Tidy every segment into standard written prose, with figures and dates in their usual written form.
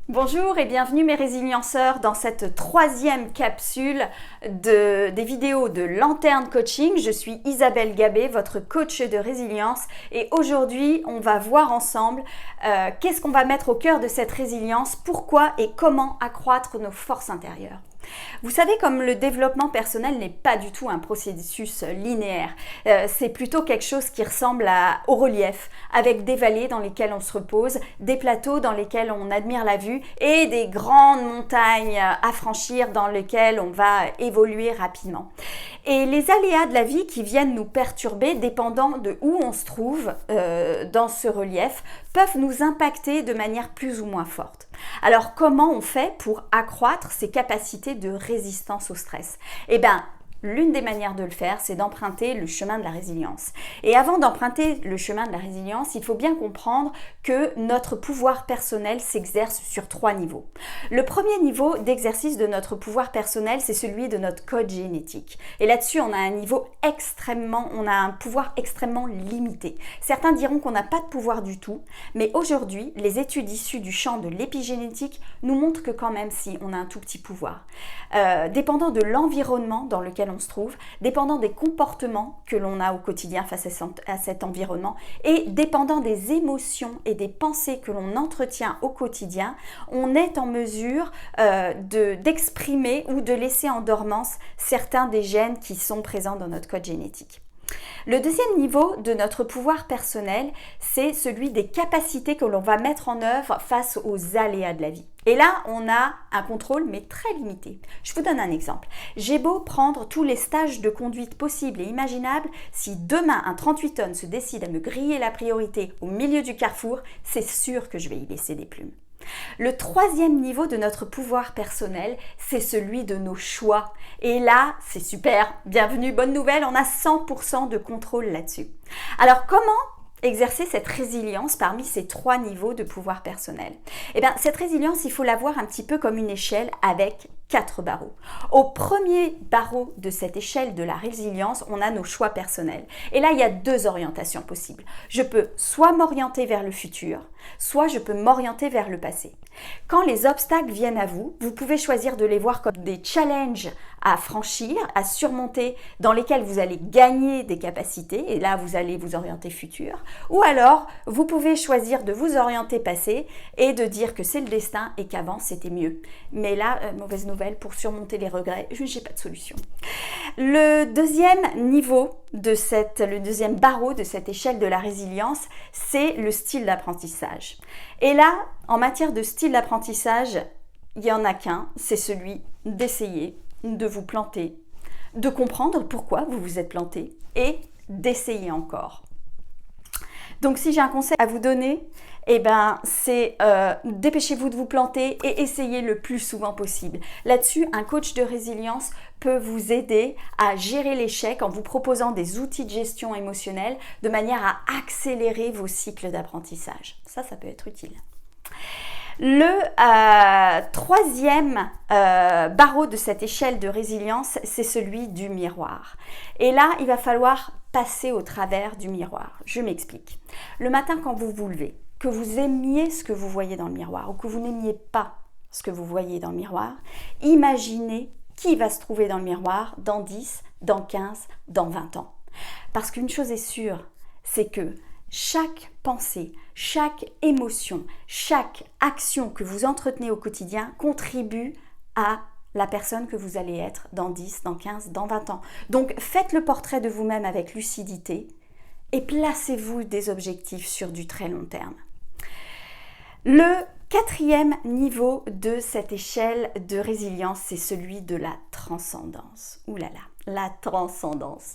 Bonjour et bienvenue mes résilienceurs dans cette troisième capsule des vidéos de Lanterne Coaching. Je suis Isabelle Gabé, votre coach de résilience et aujourd'hui on va voir ensemble qu'est-ce qu'on va mettre au cœur de cette résilience, pourquoi et comment accroître nos forces intérieures. Vous savez, comme le développement personnel n'est pas du tout un processus linéaire, c'est plutôt quelque chose qui ressemble au relief, avec des vallées dans lesquelles on se repose, des plateaux dans lesquels on admire la vue et des grandes montagnes à franchir dans lesquelles on va évoluer rapidement. Et les aléas de la vie qui viennent nous perturber, dépendant de où on se trouve dans ce relief, peuvent nous impacter de manière plus ou moins forte. Alors comment on fait pour accroître ses capacités de résistance au stress? Eh bien, l'une des manières de le faire, c'est d'emprunter le chemin de la résilience. Et avant d'emprunter le chemin de la résilience, il faut bien comprendre que notre pouvoir personnel s'exerce sur 3 niveaux. Le premier niveau d'exercice de notre pouvoir personnel, c'est celui de notre code génétique. Et là-dessus, on a un pouvoir extrêmement limité. Certains diront qu'on n'a pas de pouvoir du tout, mais aujourd'hui, les études issues du champ de l'épigénétique nous montrent que quand même, si, on a un tout petit pouvoir. Dépendant de l'environnement dans lequel on se trouve, dépendant des comportements que l'on a au quotidien face à cet environnement et dépendant des émotions et des pensées que l'on entretient au quotidien, on est en mesure d'exprimer ou de laisser en dormance certains des gènes qui sont présents dans notre code génétique. Le deuxième niveau de notre pouvoir personnel, c'est celui des capacités que l'on va mettre en œuvre face aux aléas de la vie. Et là, on a un contrôle, mais très limité. Je vous donne un exemple. J'ai beau prendre tous les stages de conduite possibles et imaginables, si demain un 38 tonnes se décide à me griller la priorité au milieu du carrefour, c'est sûr que je vais y laisser des plumes. Le troisième niveau de notre pouvoir personnel, c'est celui de nos choix. Et là, c'est super, bienvenue, bonne nouvelle, on a 100% de contrôle là-dessus. Alors comment exercer cette résilience parmi ces 3 niveaux de pouvoir personnel? Eh bien, cette résilience, il faut la voir un petit peu comme une échelle avec 4 barreaux. Au premier barreau de cette échelle de la résilience, on a nos choix personnels. Et là, il y a 2 orientations possibles. Je peux soit m'orienter vers le futur, soit je peux m'orienter vers le passé. Quand les obstacles viennent à vous, vous pouvez choisir de les voir comme des challenges à franchir, à surmonter, dans lesquels vous allez gagner des capacités, et là, vous allez vous orienter futur. Ou alors, vous pouvez choisir de vous orienter passé et de dire que c'est le destin et qu'avant, c'était mieux. Mais là, mauvaise nouvelle, pour surmonter les regrets, je n'ai pas de solution. Le deuxième barreau de cette échelle de la résilience, c'est le style d'apprentissage. Et là, en matière de style d'apprentissage, il n'y en a qu'un, c'est celui d'essayer, de vous planter, de comprendre pourquoi vous vous êtes planté et d'essayer encore. Donc si j'ai un conseil à vous donner, eh ben, c'est dépêchez-vous de vous planter et essayez le plus souvent possible. Là-dessus, un coach de résilience peut vous aider à gérer l'échec en vous proposant des outils de gestion émotionnelle de manière à accélérer vos cycles d'apprentissage. Ça peut être utile. Le troisième barreau de cette échelle de résilience, c'est celui du miroir. Et là, il va falloir passer au travers du miroir. Je m'explique. Le matin, quand vous vous levez, que vous aimiez ce que vous voyez dans le miroir ou que vous n'aimiez pas ce que vous voyez dans le miroir, imaginez qui va se trouver dans le miroir dans 10, dans 15, dans 20 ans. Parce qu'une chose est sûre, c'est que chaque pensée, chaque émotion, chaque action que vous entretenez au quotidien contribue à la personne que vous allez être dans 10, dans 15, dans 20 ans. Donc faites le portrait de vous-même avec lucidité et placez-vous des objectifs sur du très long terme. Le quatrième niveau de cette échelle de résilience, c'est celui de la transcendance. Ouh là là, la transcendance.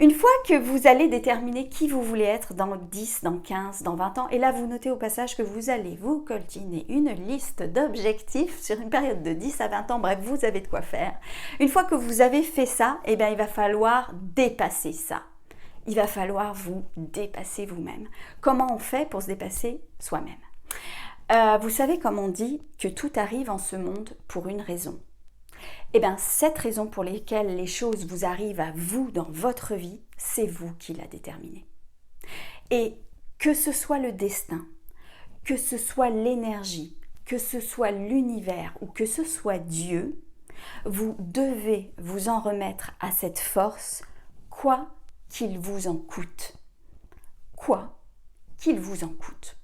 Une fois que vous allez déterminer qui vous voulez être dans 10, dans 15, dans 20 ans, et là vous notez au passage que vous allez vous coltiner une liste d'objectifs sur une période de 10 à 20 ans, bref, vous avez de quoi faire. Une fois que vous avez fait ça, eh bien, il va falloir dépasser ça. Il va falloir vous dépasser vous-même. Comment on fait pour se dépasser soi-même ? Vous savez comme on dit que tout arrive en ce monde pour une raison. Eh bien, cette raison pour laquelle les choses vous arrivent à vous dans votre vie, c'est vous qui la déterminez. Et que ce soit le destin, que ce soit l'énergie, que ce soit l'univers ou que ce soit Dieu, vous devez vous en remettre à cette force, quoi qu'il vous en coûte. Quoi qu'il vous en coûte.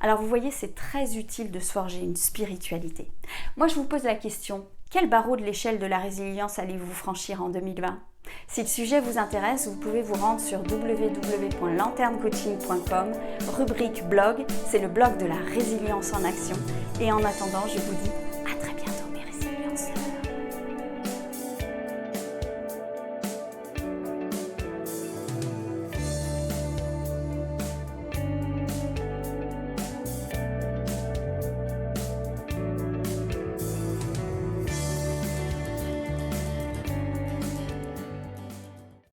Alors vous voyez, c'est très utile de se forger une spiritualité. Moi, je vous pose la question, quel barreau de l'échelle de la résilience allez-vous franchir en 2020 ? Si le sujet vous intéresse, vous pouvez vous rendre sur www.lanterncoaching.com, rubrique blog, c'est le blog de la résilience en action. Et en attendant, je vous dis